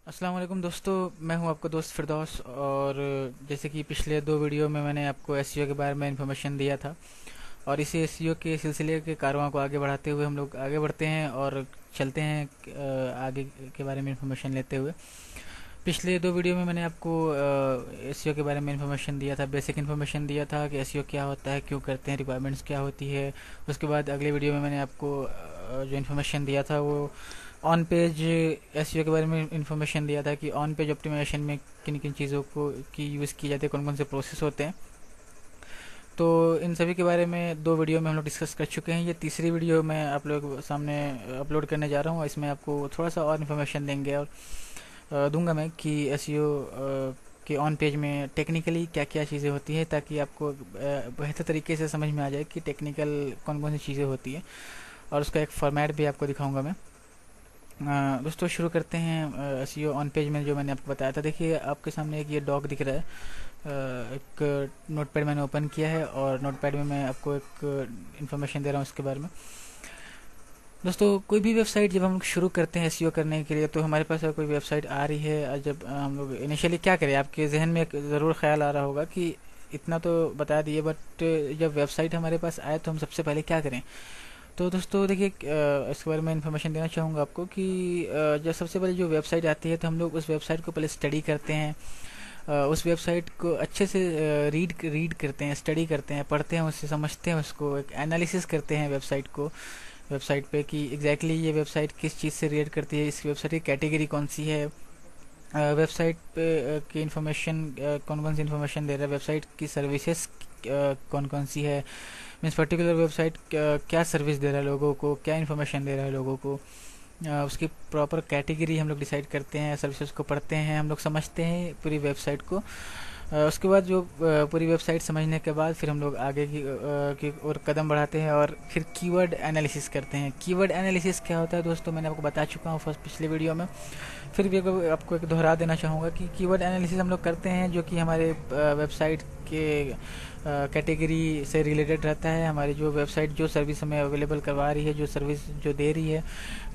अस्सलाम वालेकुम दोस्तों, मैं हूं आपका दोस्त फिरदौस। और जैसे कि पिछले दो वीडियो में मैंने आपको एसईओ के बारे में इन्फॉर्मेशन दिया था, और इसी एसईओ के सिलसिले के कारवां को आगे बढ़ाते हुए हम लोग आगे बढ़ते हैं और चलते हैं आगे के बारे में इन्फॉर्मेशन लेते हुए। पिछले दो वीडियो में मैंने आपको एसईओ के बारे में इन्फॉर्मेशन दिया था, बेसिक इन्फॉर्मेशन दिया था कि एसईओ क्या होता है, क्यों करते हैं, रिक्वायरमेंट्स क्या होती है। उसके बाद अगले वीडियो में मैंने आपको जो इन्फॉर्मेशन दिया था वो ऑन पेज एसईओ के बारे में इन्फॉर्मेशन दिया था कि ऑन पेज ऑप्टिमाइजेशन में किन किन चीज़ों को की यूज़ की जाती है, कौन कौन से प्रोसेस होते हैं। तो इन सभी के बारे में दो वीडियो में हम लोग डिस्कस कर चुके हैं। ये तीसरी वीडियो मैं आप लोगों के सामने अपलोड करने जा रहा हूँ। इसमें आपको थोड़ा सा और इन्फॉर्मेशन देंगे और दूंगा मैं कि एसईओ के ऑन पेज में टेक्निकली क्या क्या चीज़ें होती हैं, ताकि आपको बेहतर तरीके से समझ में आ जाए कि टेक्निकल कौन कौन सी चीज़ें होती हैं। और उसका एक फॉर्मेट भी आपको दिखाऊंगा मैं। दोस्तों शुरू करते हैं एसईओ ऑन पेज में जो मैंने आपको बताया था। देखिए आपके सामने एक ये डॉक दिख रहा है। एक नोटपैड मैंने ओपन किया है और नोटपैड में मैं आपको एक इन्फॉर्मेशन दे रहा हूँ इसके बारे में। दोस्तों कोई भी वेबसाइट जब हम लोग शुरू करते हैं एसईओ करने के लिए, तो हमारे पास अगर कोई वेबसाइट आ रही है, जब हम लोग इनिशियली क्या करें, आपके जहन में ज़रूर ख्याल आ रहा होगा कि इतना तो बता दिए, बट जब वेबसाइट हमारे पास आए तो हम सबसे पहले क्या करें। तो दोस्तों देखिए इसके बारे में इन्फॉर्मेशन देना चाहूँगा आपको कि जब सबसे पहले जो वेबसाइट आती है तो हम लोग उस वेबसाइट को पहले स्टडी करते हैं। उस वेबसाइट को अच्छे से रीड करते हैं, स्टडी करते हैं, पढ़ते हैं, उससे समझते हैं, उसको एक एनालिसिस करते हैं वेबसाइट को, वेबसाइट पे कि एग्जैक्टली ये वेबसाइट किस चीज़ से रिलेट करती है, इस वेबसाइट की कैटेगरी कौन सी है, वेबसाइट पे की इन्फॉर्मेशन कौन कौन सी इन्फॉर्मेशन दे रहा है, वेबसाइट की सर्विसेज कौन कौन सी है, मीन्स पर्टिकुलर वेबसाइट क्या सर्विस दे रहा है लोगों को, क्या इन्फॉर्मेशन दे रहा है लोगों को। उसकी प्रॉपर कैटेगरी हम लोग डिसाइड करते हैं, सर्विसेज को पढ़ते हैं, हम लोग समझते हैं पूरी वेबसाइट को। उसके बाद जो पूरी वेबसाइट समझने के बाद फिर हम लोग आगे की और कदम बढ़ाते हैं और फिर कीवर्ड एनालिसिस करते हैं। कीवर्ड एनालिसिस क्या होता है दोस्तों, मैंने आपको बता चुका हूँ फर्स्ट पिछले वीडियो में। फिर भी आपको एक दोहरा देना चाहूँगा कि कीवर्ड एनालिसिस हम लोग करते हैं जो कि हमारे वेबसाइट के कैटेगरी से रिलेटेड रहता है। हमारी जो वेबसाइट जो सर्विस हमें अवेलेबल करवा रही है, जो सर्विस जो दे रही है,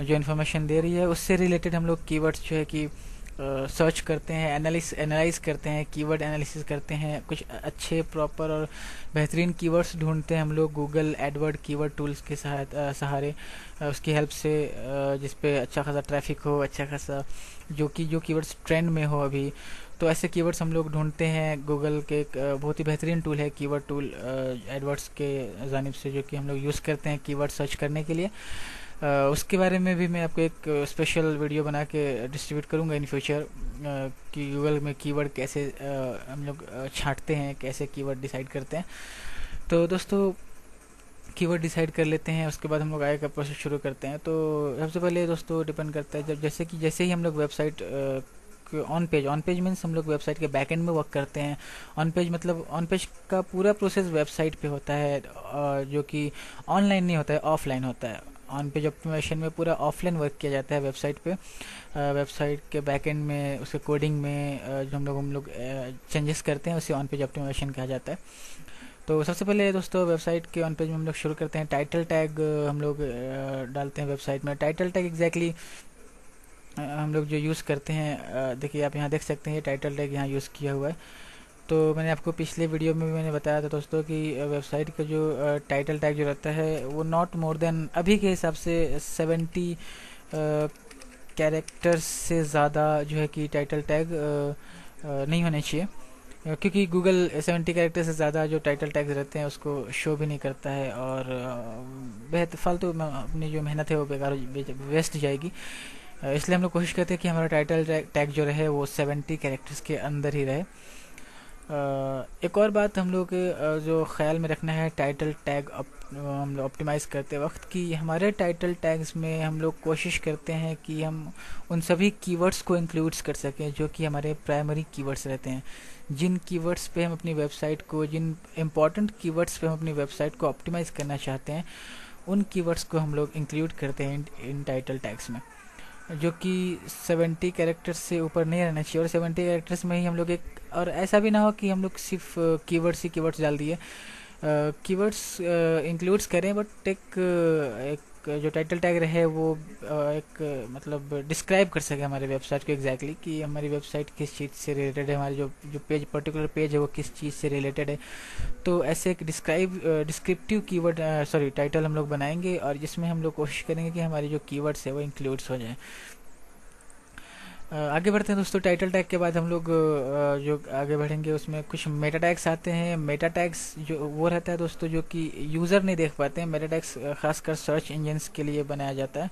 जो इन्फॉर्मेशन दे रही है, उससे रिलेटेड हम लोग कीवर्ड्स जो है कि सर्च करते हैं, एनालाइज करते हैं, कीवर्ड एनालिसिस करते हैं। कुछ अच्छे प्रॉपर और बेहतरीन कीवर्ड्स ढूंढते हैं हम लोग गूगल एडवर्ड कीवर्ड टूल्स के सहारे, उसकी हेल्प से, जिस पे अच्छा खासा ट्रैफिक हो, अच्छा खासा जो कीवर्ड्स ट्रेंड में हो अभी। तो ऐसे कीवर्ड्स हम लोग ढूंढते हैं। गूगल के एक बहुत ही बेहतरीन टूल है कीवर्ड टूल एडवर्ड्स के जानिब से, जो कि हम लोग यूज़ करते हैं कीवर्ड सर्च करने के लिए। उसके बारे में भी मैं आपको एक स्पेशल वीडियो बना के डिस्ट्रीब्यूट करूँगा इन फ्यूचर, कि गूगल में कीवर्ड कैसे हम लोग छांटते हैं, कैसे कीवर्ड डिसाइड करते हैं। तो दोस्तों कीवर्ड डिसाइड कर लेते हैं, उसके बाद हम लोग आगे का प्रोसेस शुरू करते हैं। तो सबसे पहले दोस्तों डिपेंड करता है, जब जैसे ही हम लोग वेबसाइट ऑन पेज मीन्स हम लोग वेबसाइट के बैक एंड में वर्क करते हैं। ऑन पेज मतलब ऑन पेज का पूरा प्रोसेस वेबसाइट पे होता है, जो कि ऑनलाइन नहीं होता है, ऑफलाइन होता है। ऑन पेज ऑप्टिमाइजेशन में पूरा ऑफलाइन वर्क किया जाता है वेबसाइट पे। वेबसाइट के बैक एंड में, उसके कोडिंग में जो हम लोग चेंजेस करते हैं, उसे ऑन पेज ऑप्टिमाइजेशन कहा जाता है। तो सबसे पहले दोस्तों वेबसाइट के ऑन पेज में हम लोग शुरू करते हैं। टाइटल टैग हम लोग डालते हैं वेबसाइट में। टाइटल टैग एग्जैक्टली हम लोग जो यूज़ करते हैं, देखिए आप यहाँ देख सकते हैं, ये टाइटल टैग यहाँ यूज़ किया हुआ है। तो मैंने आपको पिछले वीडियो में भी मैंने बताया था दोस्तों कि वेबसाइट का जो टाइटल टैग जो रहता है वो नॉट मोर देन, अभी के हिसाब से 70 कैरेक्टर्स से ज़्यादा जो है कि टाइटल टैग नहीं होने चाहिए, क्योंकि गूगल 70 कैरेक्टर से ज़्यादा जो टाइटल टैग्स रहते हैं उसको शो भी नहीं करता है, और बेहद फालतू अपनी जो मेहनत है वो बेकार वेस्ट जाएगी। इसलिए हम लोग कोशिश करते हैं कि हमारा टाइटल टैग जो रहे वो 70 कैरेक्टर्स के अंदर ही रहे। एक और बात हम लोग जो ख्याल में रखना है टाइटल टैग हम लोग ऑप्टिमाइज़ करते वक्त, कि हमारे टाइटल टैग्स में हम लोग कोशिश करते हैं कि हम उन सभी कीवर्ड्स को इंक्लूड्स कर सकें जो कि हमारे प्राइमरी कीवर्ड्स रहते हैं। जिन कीवर्ड्स पे हम अपनी वेबसाइट को, जिन इम्पॉर्टेंट कीवर्ड्स पे हम अपनी वेबसाइट को ऑप्टिमाइज़ करना चाहते हैं, उन कीवर्ड्स को हम लोग इंक्लूड करते हैं इन टाइटल टैग्स में, जो कि 70 कैरेक्टर्स से ऊपर नहीं रहना चाहिए। और 70 कैरेक्टर्स में ही हम लोग एक, और ऐसा भी ना हो कि हम लोग सिर्फ कीवर्ड्स डाल दिए। कीवर्ड्स इंक्लूड्स करें, बट एक जो टाइटल टैग रहे वो एक मतलब डिस्क्राइब कर सके हमारे वेबसाइट को एग्जैक्टली कि हमारी वेबसाइट किस चीज़ से रिलेटेड है, हमारी जो जो पेज पर्टिकुलर पेज है वो किस चीज़ से रिलेटेड है। तो ऐसे एक डिस्क्रिप्टिव कीवर्ड सॉरी टाइटल हम लोग बनाएंगे और जिसमें हम लोग कोशिश करेंगे कि हमारी जो कीवर्ड्स है वो इंक्लूड्स हो जाए। आगे बढ़ते हैं दोस्तों। टाइटल टैग के बाद हम लोग जो आगे बढ़ेंगे उसमें कुछ मेटा टैग्स आते हैं। मेटा टैग्स जो वो रहता है दोस्तों जो कि यूज़र नहीं देख पाते हैं। मेटा टैग्स खासकर सर्च इंजन्स के लिए बनाया जाता है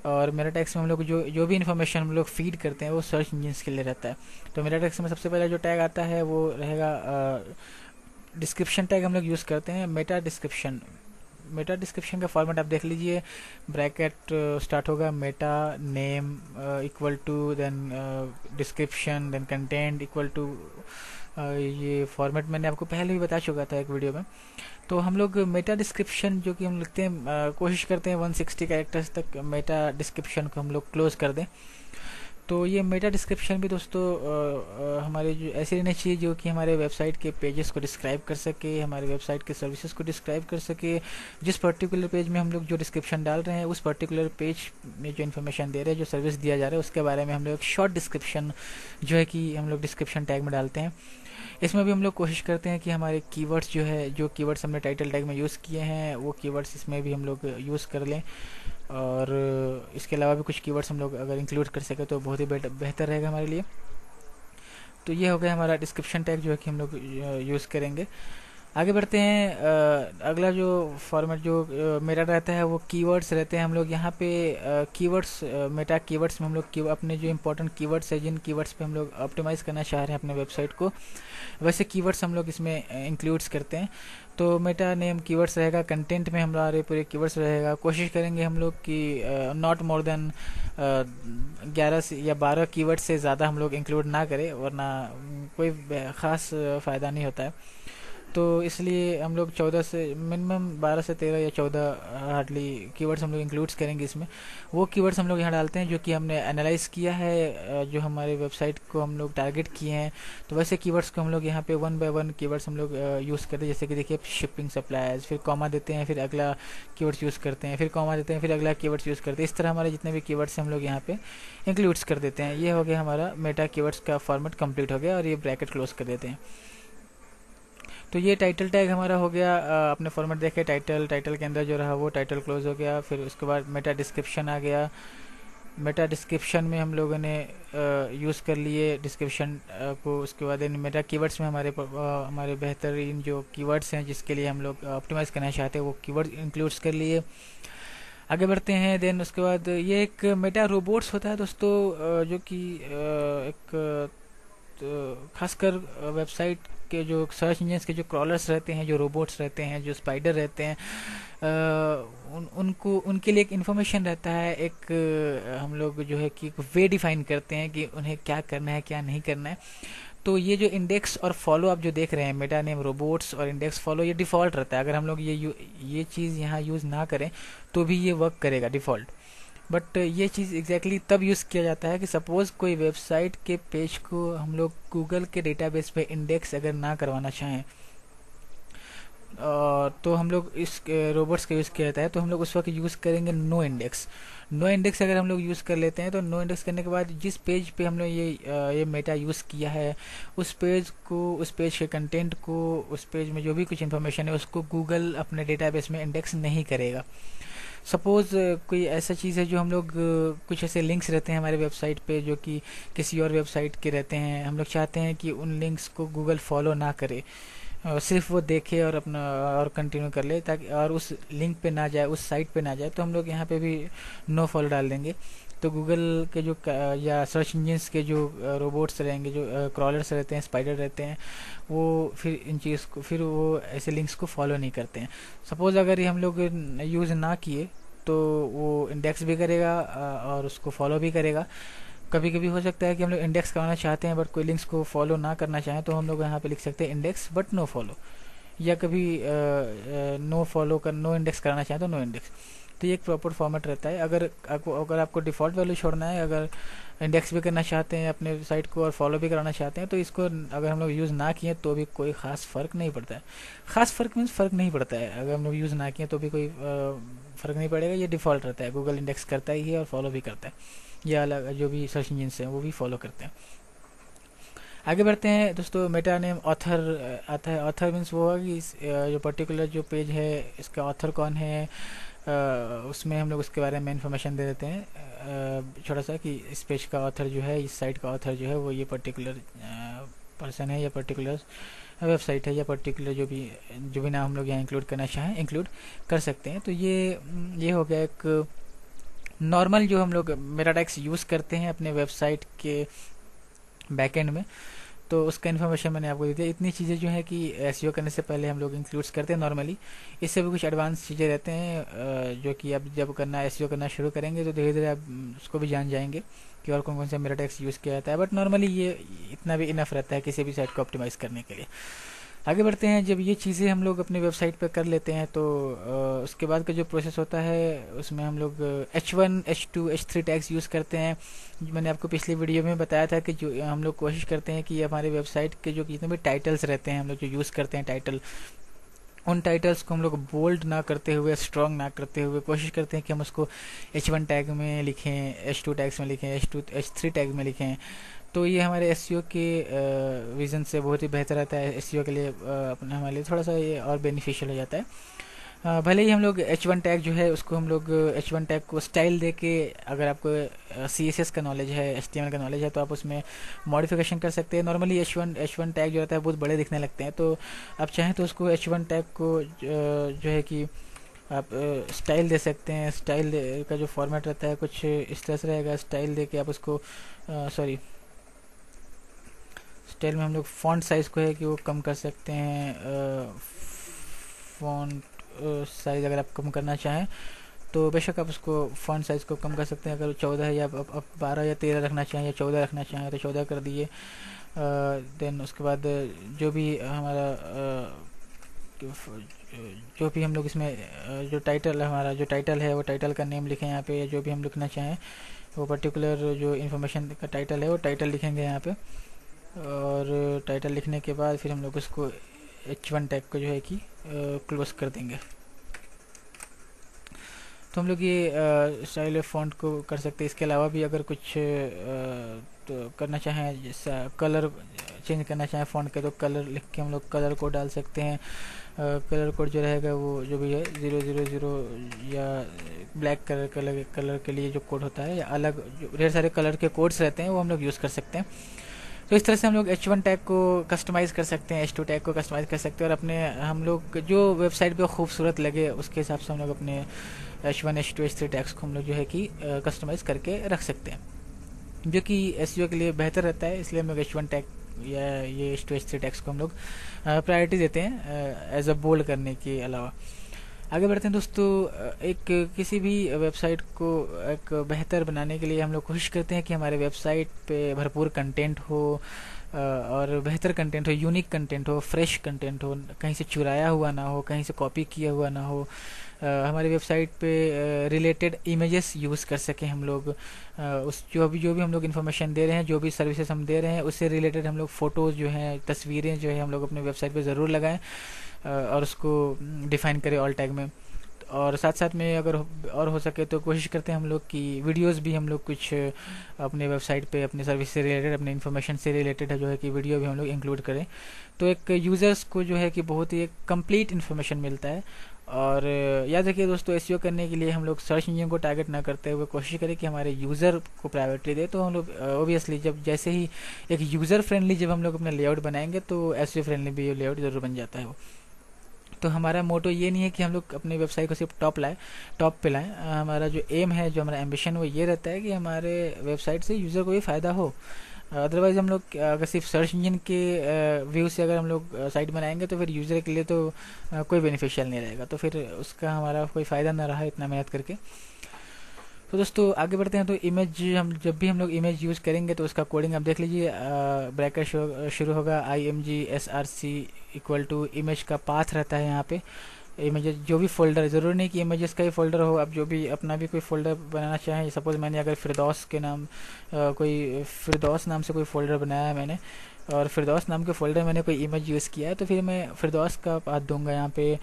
और मेटा टैग्स में हम लोग जो जो भी इन्फॉर्मेशन हम लोग फीड करते हैं वो सर्च इंजन्स के लिए रहता है। तो मेटा टैग्स में सबसे पहले जो टैग आता है वो रहेगा डिस्क्रिप्शन टैग हम लोग यूज़ करते हैं। मेटा डिस्क्रिप्शन का फॉर्मेट आप देख लीजिए। ब्रैकेट स्टार्ट होगा, meta name equal to then description then content equal to, ये फॉर्मेट मैंने आपको पहले भी बता चुका था एक वीडियो में। तो हम लोग मेटा डिस्क्रिप्शन जो कि हम लिखते हैं कोशिश करते हैं 160 कैरेक्टर्स तक मेटा डिस्क्रिप्शन को हम लोग क्लोज कर दें। तो ये मेटा डिस्क्रिप्शन भी दोस्तों हमारे जो ऐसे रहने चाहिए जो कि हमारे वेबसाइट के पेजेस को डिस्क्राइब कर सके, हमारे वेबसाइट के सर्विसेज को डिस्क्राइब कर सके। जिस पर्टिकुलर पेज में हम लोग जो डिस्क्रिप्शन डाल रहे हैं उस पर्टिकुलर पेज में जो इन्फॉर्मेशन दे रहे हैं, जो सर्विस दिया जा रहा है उसके बारे में हम लोग एक शॉर्ट डिस्क्रिप्शन जो है कि हम लोग डिस्क्रिप्शन टैग में डालते हैं। इसमें भी हम लोग कोशिश करते हैं कि हमारे कीवर्ड्स जो है, जो कीवर्ड्स हमने टाइटल टैग में यूज़ किए हैं वो कीवर्ड्स इसमें भी हम लोग यूज़ कर लें। और इसके अलावा भी कुछ कीवर्ड्स हम लोग अगर इंक्लूड कर सके तो बहुत ही बेहतर रहेगा हमारे लिए। तो ये हो गया हमारा डिस्क्रिप्शन टैग जो है कि हम लोग यूज़ करेंगे। आगे बढ़ते हैं। अगला जो फॉर्मेट जो मेरा रहता है वो कीवर्ड्स रहते हैं। हम लोग यहाँ पे कीवर्ड्स मेटा कीवर्ड्स में हम लोग अपने जो इंपॉर्टेंट कीवर्ड्स है, जिन कीवर्ड्स पे हम लोग ऑप्टिमाइज़ करना चाह रहे हैं अपने वेबसाइट को, वैसे कीवर्ड्स हम लोग इसमें इंक्लूड्स करते हैं। तो मेटा नेम कीवर्ड्स रहेगा, कंटेंट में हमारे पूरे कीवर्ड्स रहेगा। कोशिश करेंगे हम लोग कि नॉट मोर देन 11 या 12 कीवर्ड से ज़्यादा हम लोग इंक्लूड ना करें, वरना कोई ख़ास फ़ायदा नहीं होता है। तो इसलिए हम लोग 14 से मिनिमम 12 से 13 या 14 हार्डली कीवर्ड्स हम लोग इंक्लूड्स करेंगे इसमें। वो कीवर्ड्स हम लोग यहाँ डालते हैं जो कि हमने एनालाइज़ किया है, जो हमारे वेबसाइट को हम लोग टारगेट किए हैं। तो वैसे कीवर्ड्स को हम लोग यहाँ पे 1 बाय 1 कीवर्ड्स हम लोग यूज़ करते हैं। जैसे कि देखिए शिपिंग सप्लायर्स, फिर कॉमा देते हैं, फिर अगला कीवर्ड्स यूज़ करते हैं, फिर कॉमा देते हैं, फिर अगला कीवर्ड्स यूज़ करते हैं। इस तरह हमारे जितने भी कीवर्ड्स हैं हम लोग यहाँ पे इंक्लूड्स कर देते हैं। ये हो गया हमारा मेटा कीवर्ड्स का फॉर्मेट कंप्लीट हो गया और ये ब्रैकेट क्लोज कर देते हैं। तो ये टाइटल टैग हमारा हो गया। आपने फॉर्मेट देखे, टाइटल के अंदर जो रहा वो टाइटल क्लोज हो गया। फिर उसके बाद मेटा डिस्क्रिप्शन आ गया। मेटा डिस्क्रिप्शन में हम लोगों ने यूज़ कर लिए डिस्क्रिप्शन को। उसके बाद इन मेटा कीवर्ड्स में हमारे बेहतरीन जो कीवर्ड्स हैं जिसके लिए हम लोग ऑप्टिमाइज़ करना चाहते हैं वो कीवर्ड इंक्लूड्स कर लिए। आगे बढ़ते हैं। देन उसके बाद ये एक मेटा रोबोट्स होता है दोस्तों, जो कि एक खासकर वेबसाइट के जो सर्च इंजन्स के जो क्रॉलर्स रहते हैं, जो रोबोट्स रहते हैं, जो स्पाइडर रहते हैं, उनको उनके लिए एक इन्फॉर्मेशन रहता है। एक हम लोग जो है कि वे डिफाइन करते हैं कि उन्हें क्या करना है क्या नहीं करना है। तो ये जो इंडेक्स और फॉलो आप जो देख रहे हैं, मेटा नेम रोबोट्स और इंडेक्स फॉलो, ये डिफ़ॉल्ट रहता है। अगर हम लोग ये चीज़ यहाँ यूज़ ना करें तो भी ये वर्क करेगा डिफ़ॉल्ट। बट ये चीज़ एग्जैक्टली तब यूज़ किया जाता है कि सपोज़ कोई वेबसाइट के पेज को हम लोग गूगल के डेटाबेस पे इंडेक्स अगर ना करवाना चाहें, तो हम लोग इस रोबोट्स का यूज़ किया जाता है। तो हम लोग उस वक्त यूज़ करेंगे नो इंडेक्स। नो इंडेक्स अगर हम लोग यूज़ कर लेते हैं तो नो इंडेक्स करने के बाद जिस पेज पे हम लोग ये मेटा यूज़ किया है उस पेज के कंटेंट को, उस पेज में जो भी कुछ इन्फॉर्मेशन है उसको गूगल अपने डेटाबेस में इंडेक्स नहीं करेगा। सपोज़ कोई ऐसा चीज़ है जो हम लोग कुछ ऐसे लिंक्स रहते हैं हमारे वेबसाइट पे जो कि किसी और वेबसाइट के रहते हैं, हम लोग चाहते हैं कि उन लिंक्स को गूगल फॉलो ना करे, सिर्फ वो देखे और अपना और कंटिन्यू कर ले, ताकि और उस लिंक पे ना जाए, उस साइट पे ना जाए। तो हम लोग यहाँ पे भी नो फॉलो डाल देंगे। तो गूगल के जो या सर्च इंजन्स के जो रोबोट्स रहेंगे, जो क्रॉलर्स रहते हैं, स्पाइडर रहते हैं, वो फिर इन चीज़ को, फिर वो ऐसे लिंक्स को फॉलो नहीं करते हैं। सपोज़ अगर ये हम लोग यूज़ ना किए तो वो इंडेक्स भी करेगा और उसको फॉलो भी करेगा। कभी कभी हो सकता है कि हम लोग इंडेक्स करना चाहते हैं बट कोई लिंक्स को फॉलो ना करना चाहें, तो हम लोग यहाँ पे लिख सकते हैं इंडेक्स बट नो फॉलो, या कभी नो इंडेक्स कराना चाहें तो नो इंडेक्स। तो ये एक प्रॉपर फॉर्मेट रहता है। अगर आपको डिफ़ॉल्ट वैल्यू छोड़ना है, अगर इंडेक्स भी करना चाहते हैं अपने साइट को और फॉलो भी कराना चाहते हैं, तो इसको अगर हम लोग यूज़ ना किए तो भी कोई ख़ास फ़र्क नहीं पड़ता है। ख़ास फ़र्क मीन्स फ़र्क नहीं पड़ता है, अगर हम लोग यूज़ ना किए तो भी कोई फ़र्क नहीं पड़ेगा। ये डिफ़ॉल्ट रहता है, गूगल इंडेक्स करता ही है और फॉलो भी करता है। या अलग जो भी सर्च इंजिन हैं वो भी फॉलो करते हैं। आगे बढ़ते हैं दोस्तों। मेटा नेम ऑथर आता है। ऑथर मीन्स वो होगा कि जो पर्टिकुलर जो पेज है इसका ऑथर कौन है, उसमें हम लोग उसके बारे में इन्फॉर्मेशन दे देते हैं छोटा सा, कि इस पेज का ऑथर जो है, इस साइट का ऑथर जो है वो ये पर्टिकुलर पर्सन है, या पर्टिकुलर वेबसाइट है, या पर्टिकुलर जो भी नाम हम लोग यहाँ इंक्लूड करना चाहें इंक्लूड कर सकते हैं। तो ये हो गया एक नॉर्मल जो हम लोग मेटा टैग्स यूज़ करते हैं अपने वेबसाइट के बैकएंड में। तो उसका इन्फॉर्मेशन मैंने आपको दे दिया। इतनी चीज़ें जो है कि एसईओ करने से पहले हम लोग इंक्लूड्स करते हैं नॉर्मली। इससे भी कुछ एडवांस चीज़ें रहते हैं जो कि अब जब एसईओ करना शुरू करेंगे तो धीरे धीरे आप उसको भी जान जाएंगे कि और कौन कौन सा मेटा टैग्स यूज़ किया जाता है। बट नॉर्मली ये इतना भी इनफ रहता है किसी भी साइट को ऑप्टिमाइज़ करने के लिए। आगे बढ़ते हैं। जब ये चीज़ें हम लोग अपनी वेबसाइट पर कर लेते हैं तो उसके बाद का जो प्रोसेस होता है उसमें हम लोग H1, H2, H3 tags use करते हैं। मैंने आपको पिछली वीडियो में बताया था कि जो हम लोग कोशिश करते हैं कि हमारे वेबसाइट के जो जितने भी टाइटल्स रहते हैं हम लोग जो यूज़ करते हैं टाइटल, उन टाइटल्स को हम लोग बोल्ड ना करते हुए, स्ट्रॉन्ग ना करते हुए कोशिश करते हैं कि हम उसको H1 टैग में लिखें, H2 टैग्स में लिखें, H3 टैग में लिखें। तो ये हमारे एसईओ के विज़न से बहुत ही बेहतर रहता है। एसईओ के लिए अपने हमारे लिए थोड़ा सा ये और बेनिफिशियल हो जाता है। भले ही हम लोग H1 टैग जो है उसको हम लोग H1 टैग को स्टाइल दे के, अगर आपको CSS का नॉलेज है, HTML का नॉलेज है, तो आप उसमें मॉडिफिकेशन कर सकते हैं। नॉर्मली H1 टैग जो रहता है बहुत बड़े दिखने लगते हैं, तो आप चाहें तो उसको H1 टैग को जो है कि आप स्टाइल दे सकते हैं। स्टाइल का जो फॉर्मेट रहता है कुछ इस तरह से रहेगा। स्टाइल दे के आप उसको स्टाइल में हम लोग फॉन्ट साइज़ को है कि वो कम कर सकते हैं। फॉन्ट साइज़ अगर आप कम करना चाहें तो बेशक आप उसको फॉन्ट साइज़ को कम कर सकते हैं। अगर 14 या 12 या 13 रखना चाहें या 14 रखना चाहें तो 14 कर दिए। देन उसके बाद जो भी हमारा जो भी हम लोग इसमें जो टाइटल है, हमारा जो टाइटल है वो टाइटल का नेम लिखें यहाँ पे, या जो भी हम लिखना चाहें वो पर्टिकुलर जो इन्फॉर्मेशन का टाइटल है वो टाइटल लिखेंगे यहाँ पे। और टाइटल लिखने के बाद फिर हम लोग उसको H1 टैग को जो है कि क्लोज कर देंगे। तो हम लोग ये स्टाइल फॉन्ट को कर सकते हैं। इसके अलावा भी अगर कुछ तो करना चाहें, जैसा कलर चेंज करना चाहें फॉन्ट के, तो कलर लिख के हम लोग कलर कोड डाल सकते हैं। कलर कोड जो रहेगा वो जो भी है 000 या ब्लैक कलर के लिए जो कोड होता है, या अलग जो ढेर सारे कलर के कोड्स रहते हैं वो हम लोग यूज़ कर सकते हैं। तो इस तरह से हम लोग H1 टैग को कस्टमाइज़ कर सकते हैं, H2 टैग को कस्टमाइज़ कर सकते हैं, और अपने हम लोग जो वेबसाइट पे खूबसूरत लगे उसके हिसाब से हम लोग अपने H1, H2, H3 टैग्स को हम लोग जो है कि कस्टमाइज़ करके रख सकते हैं, जो कि एसईओ के लिए बेहतर रहता है। इसलिए हम लोग H1 टैग या ये H2, H3 टैग्स को हम लोग प्रायोरिटी देते हैं एज अ बोल्ड करने के अलावा। आगे बढ़ते हैं दोस्तों। एक किसी भी वेबसाइट को एक बेहतर बनाने के लिए हम लोग कोशिश करते हैं कि हमारे वेबसाइट पे भरपूर कंटेंट हो, और बेहतर कंटेंट हो, यूनिक कंटेंट हो, फ्रेश कंटेंट हो, कहीं से चुराया हुआ ना हो, कहीं से कॉपी किया हुआ ना हो। हमारी वेबसाइट पे रिलेटेड इमेजेस यूज़ कर सकें हम लोग। उस जो भी हम लोग इन्फॉर्मेशन दे रहे हैं, जो भी सर्विसेज हम दे रहे हैं, उससे रिलेटेड हम लोग फ़ोटोज़ जो हैं, तस्वीरें जो है हम लोग अपने वेबसाइट पे ज़रूर लगाएं, और उसको डिफ़ाइन करें ऑल टैग में। और साथ साथ में अगर और हो सके तो कोशिश करते हैं हम लोग कि वीडियोस भी हम लोग कुछ अपने वेबसाइट पे अपने सर्विस से रिलेटेड, अपने इन्फॉर्मेशन से रिलेटेड है जो है कि वीडियो भी हम लोग इंक्लूड करें। तो एक यूज़र्स को जो है कि बहुत ही एक कंप्लीट इन्फॉर्मेशन मिलता है। और याद रखिए दोस्तों, एसईओ करने के लिए हम लोग सर्च इंजन को टारगेट ना करते हुए कोशिश करें कि हमारे यूज़र को प्रायोरिटी दे। तो हम लोग ओबियसली जब जैसे ही एक यूज़र फ्रेंडली जब हम लोग अपना लेआउट बनाएंगे तो एसईओ फ्रेंडली भी लेआउट ज़रूर बन जाता है वो। तो हमारा मोटो ये नहीं है कि हम लोग अपनी वेबसाइट को सिर्फ टॉप पे लाएं। हमारा जो एम है, जो हमारा एम्बिशन, वो ये रहता है कि हमारे वेबसाइट से यूज़र को भी फ़ायदा हो। अदरवाइज़ हम लोग अगर सिर्फ सर्च इंजन के व्यू से अगर हम लोग साइट बनाएंगे तो फिर यूज़र के लिए तो कोई बेनिफिशियल नहीं रहेगा, तो फिर उसका हमारा कोई फ़ायदा ना रहा इतना मेहनत करके। तो दोस्तों आगे बढ़ते हैं। तो इमेज जब भी हम लोग इमेज यूज़ करेंगे तो उसका कोडिंग आप देख लीजिए। ब्रैकेट शुरू होगा IMG SRC equal to image का पाथ रहता है यहाँ पे, इमेजेस जो भी फोल्डर, ज़रूरी नहीं कि इमेजेस का ही फोल्डर हो, आप जो भी अपना भी कोई फोल्डर बनाना चाहें। सपोज़ मैंने अगर फिरदौस के नाम कोई फिरदौस नाम से कोई फ़ोल्डर बनाया है मैंने, और फिरदौस नाम के फ़ोल्डर मैंने कोई इमेज यूज़ किया है, तो फिर मैं फिरदौस का पाथ दूंगा यहाँ पे।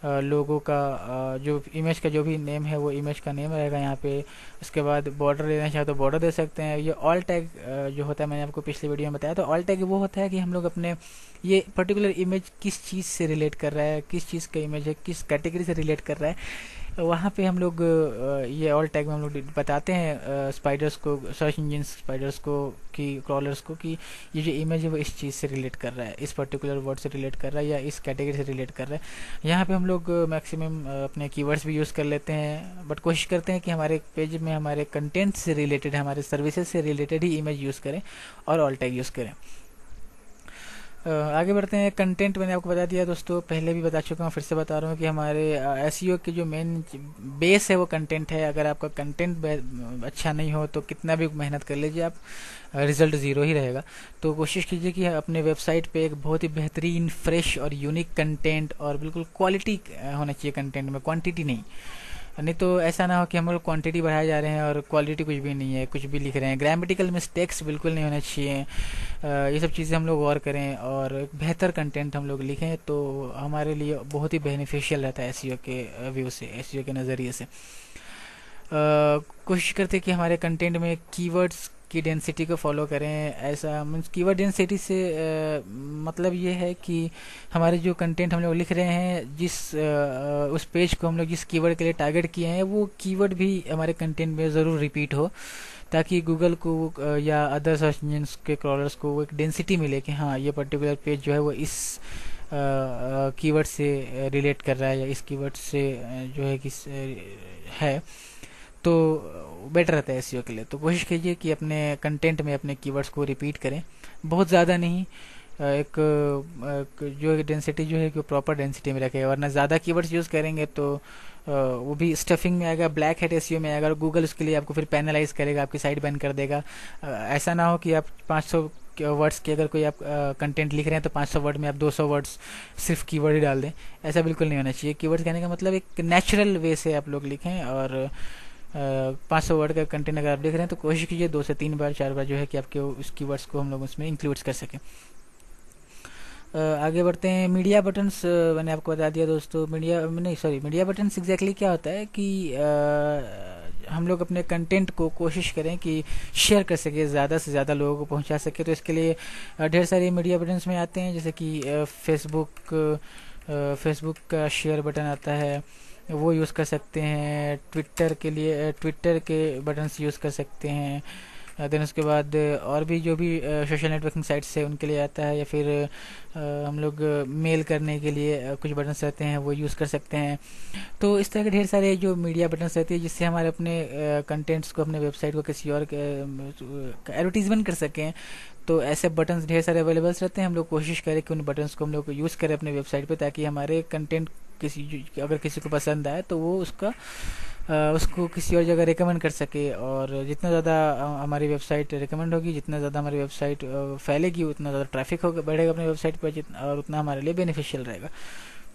लोगों का जो इमेज का जो भी नेम है वो इमेज का नेम रहेगा यहाँ पे। उसके बाद बॉर्डर देना चाहे तो बॉर्डर दे सकते हैं। ये ऑल टैग जो होता है, मैंने आपको पिछले वीडियो में बताया, तो ऑल टैग वो होता है कि हम लोग अपने ये पर्टिकुलर इमेज किस चीज़ से रिलेट कर रहा है, किस चीज़ का इमेज है, किस कैटेगरी से रिलेट कर रहा है, वहाँ पे हम लोग ये ऑल टैग में हम लोग बताते हैं स्पाइडर्स को, सर्च इंजन स्पाइडर्स को, कि क्रॉलर्स को, कि ये जो इमेज है वो इस चीज़ से रिलेट कर रहा है, इस पर्टिकुलर वर्ड से रिलेट कर रहा है, या इस कैटेगरी से रिलेट कर रहा है। यहाँ पे हम लोग मैक्सिमम अपने कीवर्ड्स भी यूज़ कर लेते हैं, बट कोशिश करते हैं कि हमारे पेज में हमारे कंटेंट से रिलेटेड, हमारे सर्विसेज से रिलेटेड ही इमेज यूज़ करें और ऑल टैग यूज़ करें। आगे बढ़ते हैं। कंटेंट मैंने आपको बता दिया दोस्तों, पहले भी बता चुका हूँ, फिर से बता रहा हूँ कि हमारे एसईओ के जो मेन बेस है वो कंटेंट है। अगर आपका कंटेंट अच्छा नहीं हो तो कितना भी मेहनत कर लीजिए आप, रिजल्ट ज़ीरो ही रहेगा। तो कोशिश कीजिए कि अपने वेबसाइट पे एक बहुत ही बेहतरीन, फ्रेश और यूनिक कंटेंट, और बिल्कुल क्वालिटी होना चाहिए कंटेंट में, क्वांटिटी नहीं। नहीं तो ऐसा ना हो कि हम लोग क्वांटिटी बढ़ाए जा रहे हैं और क्वालिटी कुछ भी नहीं है, कुछ भी लिख रहे हैं। ग्रामेटिकल मिस्टेक्स बिल्कुल नहीं होना चाहिए। ये सब चीज़ें हम लोग गौर करें और एक बेहतर कंटेंट हम लोग लिखें, तो हमारे लिए बहुत ही बेनिफिशियल रहता है एसईओ के व्यू से, एसईओ के नज़रिए से। कोशिश करते हैं कि हमारे कंटेंट में कीवर्ड्स की डेंसिटी को फॉलो करें। ऐसा मीन्स कीवर्ड डेंसिटी से मतलब ये है कि हमारे जो कंटेंट हम लोग लिख रहे हैं, जिस उस पेज को हम लोग जिस कीवर्ड के लिए टारगेट किए हैं, वो कीवर्ड भी हमारे कंटेंट में ज़रूर रिपीट हो, ताकि गूगल को या अदर सर्च इंजन के क्रॉलर्स को वो एक डेंसिटी मिले कि हाँ, ये पर्टिकुलर पेज जो है वो इस कीवर्ड से रिलेट कर रहा है, या इस कीवर्ड से जो है किस है, तो बेटर रहता है एसईओ के लिए। तो कोशिश कीजिए कि अपने कंटेंट में अपने कीवर्ड्स को रिपीट करें, बहुत ज़्यादा नहीं, एक जो डेंसिटी जो है कि प्रॉपर डेंसिटी में रखें, वरना ज़्यादा कीवर्ड्स यूज़ करेंगे तो वो भी स्टफिंग में आएगा, ब्लैक हेड एसईओ में आएगा, और गूगल उसके लिए आपको फिर पैनलाइज करेगा, आपकी साइट बैन कर देगा। ऐसा ना हो कि आप 500 वर्ड्स के अगर कोई आप कंटेंट लिख रहे हैं तो 500 वर्ड में आप 200 वर्ड्स सिर्फ कीवर्ड ही डाल दें। ऐसा बिल्कुल नहीं होना चाहिए। कीवर्ड्स कहने का मतलब एक नेचुरल वे से आप लोग लिखें, और 500 वर्ड का कंटेंट अगर आप लिख रहे हैं तो कोशिश कीजिए 2 से 3 बार 4 बार जो है कि आपके उस कीवर्ड्स को हम लोग उसमें इंक्लूड कर सकें। आगे बढ़ते हैं। मीडिया बटन्स मैंने आपको बता दिया दोस्तों। मीडिया बटन्स एग्जैक्टली क्या होता है कि हम लोग अपने कंटेंट को कोशिश करें कि शेयर कर सके, ज़्यादा से ज़्यादा लोगों को पहुंचा सके। तो इसके लिए ढेर सारे मीडिया बटन्स में आते हैं, जैसे कि फेसबुक का शेयर बटन आता है, वो यूज़ कर सकते हैं। ट्विटर के लिए ट्विटर के बटन्स यूज़ कर सकते हैं। देन उसके बाद और भी जो भी सोशल नेटवर्किंग साइट्स है उनके लिए आता है, या फिर हम लोग मेल करने के लिए कुछ बटन्स रहते हैं वो यूज़ कर सकते हैं। तो इस तरह के ढेर सारे जो मीडिया बटन्स रहते हैं जिससे हमारे अपने कंटेंट्स को, अपने वेबसाइट को किसी और एडवर्टीजमेंट कर सकें। तो ऐसे बटन्स ढेर सारे अवेलेबल्स रहते हैं। हम लोग कोशिश करें कि उन बटन्स को हम लोग यूज़ करें अपने वेबसाइट पे, ताकि हमारे कंटेंट अगर किसी को पसंद आए तो वो उसको किसी और जगह रिकमेंड कर सके। और जितना ज़्यादा हमारी वेबसाइट रिकमेंड होगी, जितना ज़्यादा हमारी वेबसाइट फैलेगी, उतना ज़्यादा ट्रैफिक होगा, बढ़ेगा अपनी वेबसाइट पर, और उतना हमारे लिए बेनिफिशियल रहेगा।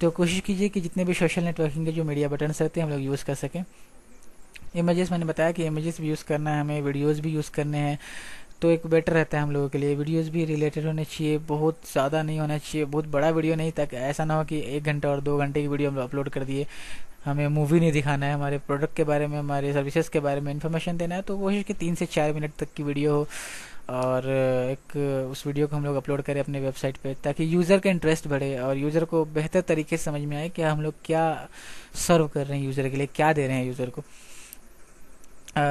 तो कोशिश कीजिए कि जितने भी सोशल नेटवर्किंग के जो मीडिया बटन्स रहते हैं हम लोग यूज़ कर सकें। इमेजेस मैंने बताया कि इमेजेस भी यूज़ करना है हमें, वीडियोज़ भी यूज़ करने हैं, तो एक बेटर रहता है हम लोगों के लिए। वीडियोस भी रिलेटेड होने चाहिए, बहुत ज़्यादा नहीं होना चाहिए, बहुत बड़ा वीडियो नहीं, ताकि ऐसा ना हो कि 1 घंटा और 2 घंटे की वीडियो हम अपलोड कर दिए। हमें मूवी नहीं दिखाना है, हमारे प्रोडक्ट के बारे में, हमारे सर्विसेज के बारे में इन्फॉर्मेशन देना है। तो कोशिश की 3 से 4 मिनट तक की वीडियो हो, और एक उस वीडियो को हम लोग अपलोड करें अपने वेबसाइट पे, ताकि यूज़र का इंटरेस्ट बढ़े और यूज़र को बेहतर तरीके से समझ में आए कि हम लोग क्या सर्व कर रहे हैं यूज़र के लिए, क्या दे रहे हैं यूज़र को।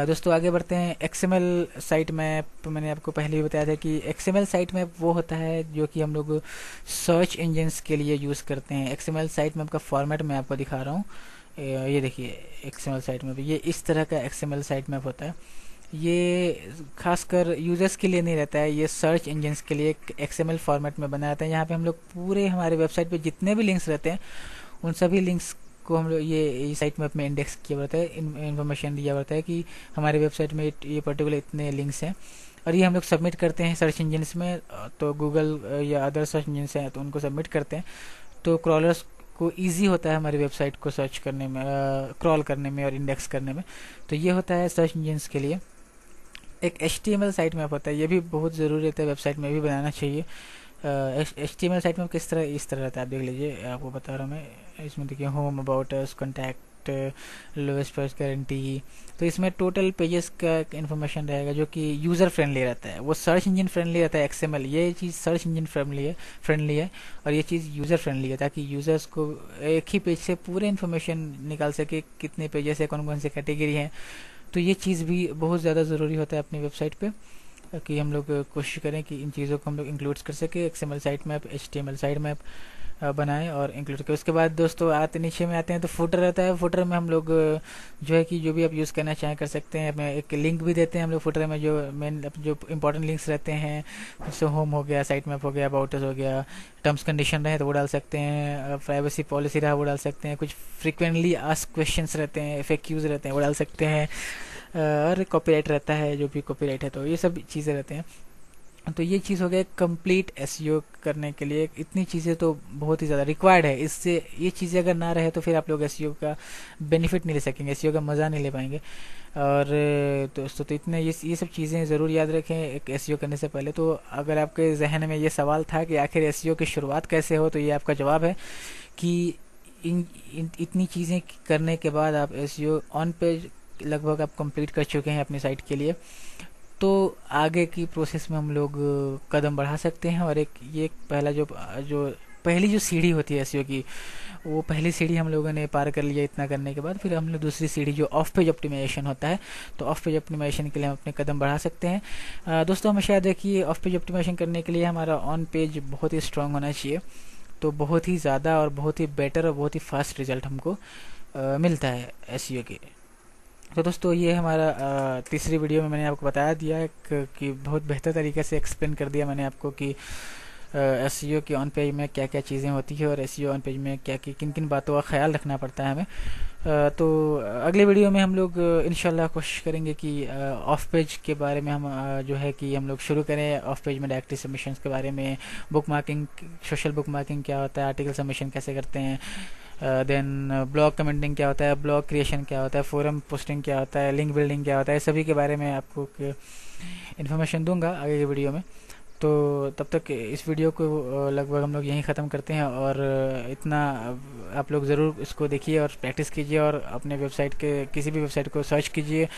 दोस्तों आगे बढ़ते हैं। एक्सएमएल साइट मैप मैंने आपको पहले भी बताया था कि एक्सएमएल साइट मैप वो होता है जो कि हम लोग सर्च इंजन्स के लिए यूज़ करते हैं। एक्सएमएल साइट मैप का फॉर्मेट मैं आपको दिखा रहा हूँ। ये देखिए एक्सएमएल साइट मैप, ये इस तरह का एक्सएमएल साइट मैप होता है। ये खासकर यूजर्स के लिए नहीं रहता है, ये सर्च इंजन्स के लिए एक्सएमएल फॉर्मेट में बना रहता है। यहाँ पे हम लोग पूरे हमारे वेबसाइट पे जितने भी लिंक्स रहते हैं उन सभी लिंक्स को हम लोग ये साइट मैप में इंडेक्स किया जाता है, इन्फॉर्मेशन दिया जाता है कि हमारे वेबसाइट में ये पर्टिकुलर इतने लिंक्स हैं, और ये हम लोग सबमिट करते हैं सर्च इंजन्स में। तो गूगल या अदर सर्च इंजन्स हैं तो उनको सबमिट करते हैं, तो क्रॉलर्स को ईजी होता है हमारी वेबसाइट को सर्च करने में, क्रॉल करने में और इंडेक्स करने में। तो ये होता है सर्च इंजन्स के लिए। एक HTML साइट मैप होता है, ये भी बहुत ज़रूरी रहता है, वेबसाइट में भी बनाना चाहिए। HTML साइट में किस तरह, इस तरह रहता है, आप देख लीजिए, आपको बता रहा हूँ मैं। इसमें देखिए home, about us, contact, lowest price guarantee. तो इसमें टोटल पेजेस का इन्फॉर्मेशन रहेगा जो कि यूज़र फ्रेंडली रहता है। वो सर्च इंजन फ्रेंडली रहता है XML, ये चीज़ सर्च इंजन फ्रेंडली है और ये चीज़ यूज़र फ्रेंडली है, ताकि यूज़र्स को एक ही पेज से पूरे इन्फॉर्मेशन निकाल सके, कितने पेजेस है, कौन कौन से कैटेगरी हैं। तो ये चीज़ भी बहुत ज़्यादा ज़रूरी होता है अपनी वेबसाइट पे, कि हम लोग कोशिश करें कि इन चीज़ों को हम लोग इंक्लूड कर सके। XML site map, HTML site map बनाएं और इंक्लूड करें। उसके बाद दोस्तों आते नीचे में आते हैं तो फुटर रहता है। फुटर में हम लोग जो है कि जो भी आप यूज़ करना चाहें कर सकते हैं। मैं एक लिंक भी देते हैं हम लोग फुटर में, जो मेन जो इंपॉर्टेंट लिंक्स रहते हैं, जैसे होम हो गया, साइट मैप हो गया, अबाउट अस हो गया, टर्म्स कंडीशन रहे तो वो डाल सकते हैं, प्राइवेसी पॉलिसी रहा वो डाल सकते हैं, कुछ फ्रिक्वेंटली आस्क्ड क्वेश्चंस रहते हैं, FAQs रहते हैं वो डाल सकते हैं, और कॉपीराइट रहता है, जो भी कॉपीराइट है, तो ये सब चीज़ें रहते हैं। तो ये चीज़ हो गया कंप्लीट SEO करने के लिए। इतनी चीज़ें तो बहुत ही ज़्यादा रिक्वायर्ड है। इससे ये चीज़ें अगर ना रहे तो फिर आप लोग SEO का बेनिफिट नहीं ले सकेंगे, SEO का मज़ा नहीं ले पाएंगे। और दोस्तों तो इतने ये सब चीज़ें ज़रूर याद रखें एक SEO करने से पहले। तो अगर आपके जहन में ये सवाल था कि आखिर SEO की शुरुआत कैसे हो, तो ये आपका जवाब है कि इतनी चीज़ें करने के बाद आप SEO ऑन पेज लगभग आप कंप्लीट कर चुके हैं अपनी साइट के लिए। तो आगे की प्रोसेस में हम लोग कदम बढ़ा सकते हैं। और ये पहला जो पहली जो सीढ़ी होती है SEO की, वो पहली सीढ़ी हम लोगों ने पार कर लिया। इतना करने के बाद फिर हम लोग दूसरी सीढ़ी जो ऑफ पेज ऑप्टिमाइजेशन होता है, तो ऑफ पेज ऑप्टिमाइजेशन के लिए हम अपने कदम बढ़ा सकते हैं। दोस्तों हमेशा याद रखिए, ऑफ पेज ऑप्टिमाइजेशन करने के लिए हमारा ऑन पेज बहुत ही स्ट्रांग होना चाहिए। तो बहुत ही ज़्यादा और बहुत ही बेटर और बहुत ही फास्ट रिजल्ट हमको मिलता है SEO के। तो दोस्तों ये हमारा तीसरी वीडियो में मैंने आपको बता दिया है कि बहुत बेहतर तरीके से एक्सप्लेन कर दिया मैंने आपको कि SEO के ऑन पेज में क्या क्या चीज़ें होती है और SEO ऑन पेज में क्या किन किन बातों का ख्याल रखना पड़ता है हमें। तो अगले वीडियो में हम लोग इंशाल्लाह कोशिश करेंगे कि ऑफ पेज के बारे में हम जो है कि हम लोग शुरू करें। ऑफ पेज में डायरेक्टरी सबमिशंस के बारे में, book marking, social book marking क्या होता है, आर्टिकल सबमिशन कैसे करते हैं, देन ब्लॉग कमेंटिंग क्या होता है, ब्लॉग क्रिएशन क्या होता है, फोरम पोस्टिंग क्या होता है, लिंक बिल्डिंग क्या होता है, सभी के बारे में आपको इन्फॉर्मेशन दूंगा आगे के वीडियो में। तो तब तक इस वीडियो को लगभग हम लोग यहीं ख़त्म करते हैं। और इतना आप लोग ज़रूर इसको देखिए और प्रैक्टिस कीजिए और अपने वेबसाइट के किसी भी वेबसाइट को सर्च कीजिए,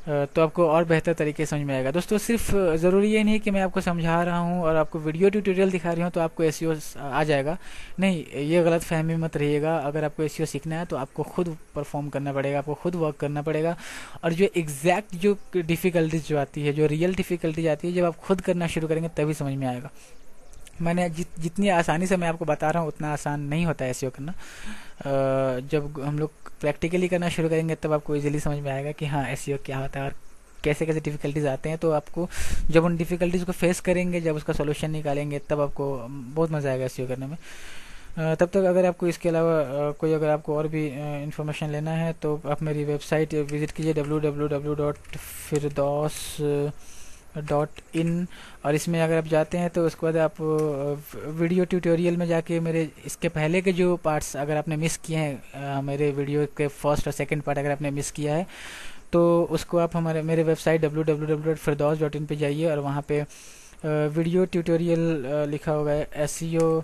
तो आपको और बेहतर तरीके से समझ में आएगा। दोस्तों सिर्फ ज़रूरी ये नहीं है कि मैं आपको समझा रहा हूँ और आपको वीडियो ट्यूटोरियल दिखा रही हूँ तो आपको SEO आ जाएगा। नहीं, ये गलत फहमी मत रहिएगा। अगर आपको SEO सीखना है तो आपको खुद परफॉर्म करना पड़ेगा, आपको खुद वर्क करना पड़ेगा। और जो एग्जैक्ट जो डिफ़िकल्टीज जो आती है, जो रियल डिफ़िकल्टीज आती है, जब आप खुद करना शुरू करेंगे तभी समझ में आएगा। मैंने जितनी आसानी से मैं आपको बता रहा हूँ उतना आसान नहीं होता है SEO करना। जब हम लोग प्रैक्टिकली करना शुरू करेंगे तब आपको इजीली समझ में आएगा कि हाँ SEO क्या होता है और कैसे कैसे डिफ़िकल्टीज आते हैं। तो आपको जब उन डिफ़िकल्टीज़ को फेस करेंगे, जब उसका सोल्यूशन निकालेंगे, तब आपको बहुत मज़ा आएगा SEO करने में। तब तक अगर आपको इसके अलावा कोई अगर आपको और भी इंफॉर्मेशन लेना है तो आप मेरी वेबसाइट विज़िट कीजिए www.firdaus.in। और इसमें अगर आप जाते हैं तो उसके बाद आप वीडियो ट्यूटोरियल में जाके मेरे इसके पहले के जो पार्ट्स अगर आपने मिस किए हैं, मेरे वीडियो के फर्स्ट और सेकंड पार्ट अगर आपने मिस किया है तो उसको आप मेरे वेबसाइट www.firdaus.in पे जाइए और वहाँ पे वीडियो ट्यूटोरियल लिखा होगा है, SEO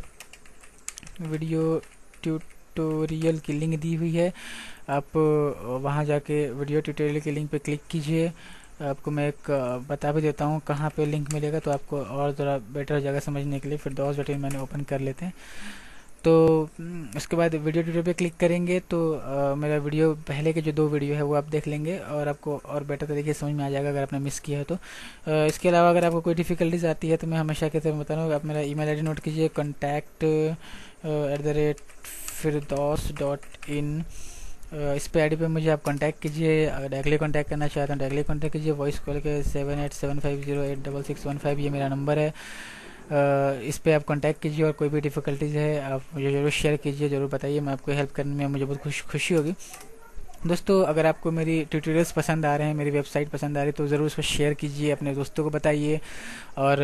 वीडियो ट्यूटोरियल की लिंक दी हुई है। आप वहाँ जाके वीडियो ट्यूटोरियल की लिंक पे क्लिक कीजिए। आपको मैं एक बता भी देता हूँ कहाँ पे लिंक मिलेगा, तो आपको और ज़रा बेटर जगह समझने के लिए firdaus.in मैंने ओपन कर लेते हैं। तो उसके बाद वीडियो ट्यूटोरियल पे क्लिक करेंगे तो मेरा वीडियो पहले के जो 2 वीडियो है वो आप देख लेंगे और आपको और बेटर तरीके से समझ में आ जाएगा अगर आपने मिस किया है तो। इसके अलावा अगर आपको कोई डिफ़िकल्टीज आती है तो मैं हमेशा की तरह बता रहा हूँ, आप मेरा email ID नोट कीजिए, contact@firdaus.in। इस पे ID पे मुझे आप कांटेक्ट कीजिए। डायरेक्टली कांटेक्ट करना चाहते हैं डायरेक्टली कांटेक्ट कीजिए, वॉइस कॉल के 7875086615 ये मेरा नंबर है। इस पे आप कांटेक्ट कीजिए और कोई भी डिफ़िकल्टीज़ है आप मुझे ज़रूर शेयर कीजिए, ज़रूर बताइए, मैं आपको हेल्प करने में मुझे बहुत खुशी होगी। दोस्तों अगर आपको मेरी ट्यूटोरियल्स पसंद आ रहे हैं, मेरी वेबसाइट पसंद आ रही है, तो ज़रूर उसको शेयर कीजिए, अपने दोस्तों को बताइए। और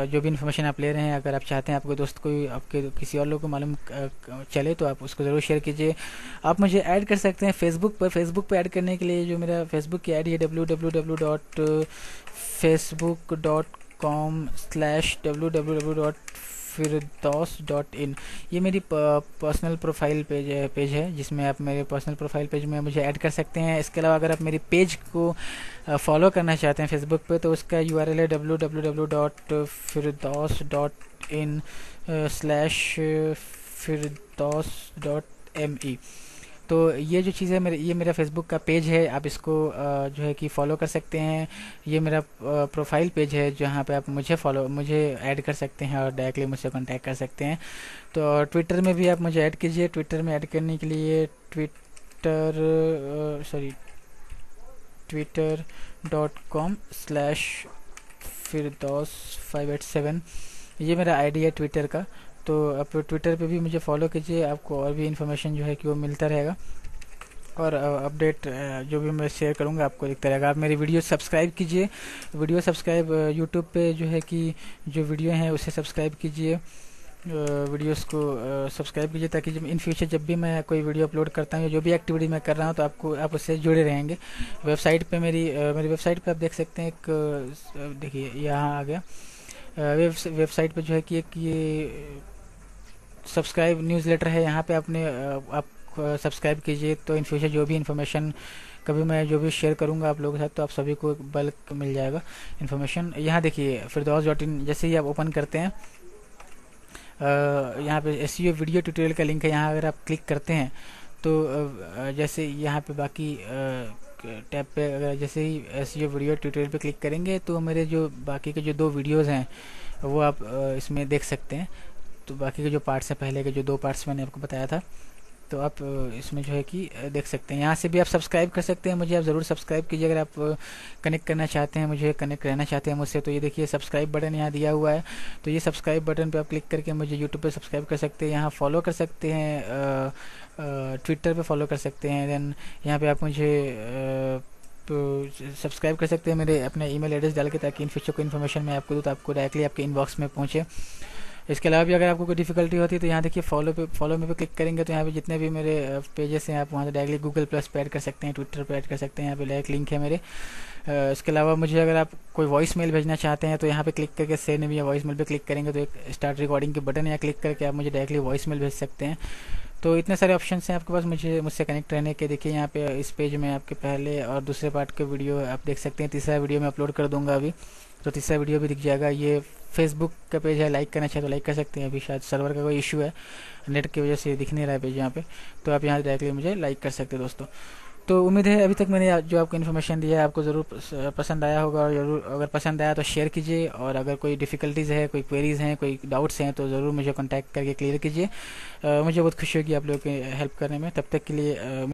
जो भी इन्फॉर्मेशन आप ले रहे हैं, अगर आप चाहते हैं आपके दोस्त को, आपके किसी और लोग को मालूम चले, तो आप उसको ज़रूर शेयर कीजिए। आप मुझे ऐड कर सकते हैं फेसबुक पर। फेसबुक पर ऐड करने के लिए जो मेरा फेसबुक की आईडी है www.facebook.com/www.firdaus.in, ये मेरी पर्सनल प्रोफाइल पेज है जिसमें आप मेरे पर्सनल प्रोफाइल पेज में मुझे ऐड कर सकते हैं। इसके अलावा अगर आप मेरी पेज को फॉलो करना चाहते हैं फेसबुक पे, तो उसका URL है www.firdaus.in/firdaus.me। तो ये जो चीज़ है, ये मेरा फेसबुक का पेज है, आप इसको जो है कि फॉलो कर सकते हैं। ये मेरा प्रोफाइल पेज है जहाँ पे आप मुझे ऐड कर सकते हैं और डायरेक्टली मुझसे कांटेक्ट कर सकते हैं। तो ट्विटर में भी आप मुझे ऐड कीजिए। ट्विटर में ऐड करने के लिए twitter.com/firdaus587, ये मेरा आईडी है ट्विटर का। तो आप ट्विटर पे भी मुझे फॉलो कीजिए, आपको और भी इन्फॉर्मेशन जो है कि वो मिलता रहेगा, और अपडेट जो भी मैं शेयर करूँगा आपको दिखता रहेगा। आप मेरी वीडियो सब्सक्राइब कीजिए। यूट्यूब पे जो है कि जो वीडियो हैं उसे सब्सक्राइब कीजिए, वीडियोस को सब्सक्राइब कीजिए, ताकि जब इन फ्यूचर जब भी मैं कोई वीडियो अपलोड करता हूँ या जो भी एक्टिविटी मैं कर रहा हूँ, तो आप उससे जुड़े रहेंगे। वेबसाइट पे मेरी वेबसाइट पे आप देख सकते हैं, एक देखिए यहाँ आ गया। वेबसाइट पे जो है कि एक ये सब्सक्राइब न्यूज़लेटर है, यहाँ पे आप सब्सक्राइब कीजिए। तो इन फ्यूचर जो भी इन्फॉर्मेशन कभी मैं जो भी शेयर करूँगा आप लोगों के साथ, तो आप सभी को बल्क मिल जाएगा इन्फॉर्मेशन। यहाँ देखिए firdaus.in, जैसे ही आप ओपन करते हैं, यहाँ पे SEO वीडियो ट्यूटोरियल का लिंक है। यहाँ अगर आप क्लिक करते हैं तो जैसे यहाँ पे बाकी टैब पे अगर जैसे ही SEO वीडियो ट्यूटोरियल पे क्लिक करेंगे, तो मेरे जो बाकी के जो 2 वीडियोज़ हैं वो आप इसमें देख सकते हैं। तो बाकी के जो पार्ट्स हैं, पहले के जो 2 पार्ट्स मैंने आपको बताया था, तो आप इसमें जो है कि देख सकते हैं। यहाँ से भी आप सब्सक्राइब कर सकते हैं मुझे, आप ज़रूर सब्सक्राइब कीजिए। अगर आप कनेक्ट करना चाहते हैं, मुझे कनेक्ट रहना चाहते हैं मुझसे, तो ये देखिए सब्सक्राइब बटन यहाँ दिया हुआ है। तो ये सब्सक्राइब बटन पे आप क्लिक करके मुझे यूट्यूब पे सब्सक्राइब कर सकते हैं। यहाँ फॉलो कर सकते हैं, ट्विटर पे फॉलो कर सकते हैं। देन यहाँ पे आप मुझे सब्सक्राइब कर सकते हैं मेरे अपने ईमेल एड्रेस डाल के, ताकि इन फ्यूचर को इन्फॉर्मेशन मैं आपको दूँ तो आपको डायरेक्टली आपके इनबॉक्स में पहुँचे। इसके अलावा भी अगर आपको कोई डिफिकल्टी होती है, तो यहाँ देखिए फॉलो में भी क्लिक करेंगे, तो यहाँ पे जितने भी मेरे पेजेस हैं, आप वहाँ से डायरेक्टली गूगल प्लस पे ऐड कर सकते हैं, ट्विटर पे ऐड कर सकते हैं। यहाँ पे डायरेक्ट लिंक है मेरे। इसके अलावा मुझे अगर आप कोई वॉइस मेल भेजना चाहते हैं, तो यहाँ पे क्लिक करके सेंड मी या वॉइस मेल पे क्लिक करेंगे, तो एक स्टार्ट रिकॉर्डिंग के बटन यहाँ क्लिक करके आप मुझे डायरेक्टली वॉइस मेल भेज सकते हैं। तो इतने सारे ऑप्शन हैं आपके पास मुझसे कनेक्ट रहने के। देखिए यहाँ पे इस पेज में आपके पहले और दूसरे पार्ट के वीडियो आप देख सकते हैं। तीसरा वीडियो मैं अपलोड कर दूंगा अभी, तो तीसरा वीडियो भी दिख जाएगा। ये फेसबुक का पेज है, लाइक करना चाहे तो लाइक कर सकते हैं। अभी शायद सर्वर का कोई इशू है, नेट की वजह से दिख नहीं रहा है पेज यहाँ पे, तो आप यहाँ डायरेक्टली मुझे लाइक कर सकते हैं दोस्तों। तो उम्मीद है अभी तक मैंने जो आपको इन्फॉर्मेशन दिया है आपको ज़रूर पसंद आया होगा, और ज़रूर अगर पसंद आया तो शेयर कीजिए। और अगर कोई डिफ़िकल्टीज़ है, कोई क्वेरीज़ हैं, कोई डाउट्स हैं, तो ज़रूर मुझे कॉन्टैक्ट करके क्लियर कीजिए। मुझे बहुत खुशी होगी आप लोगों की हेल्प करने में। तब तक के लिए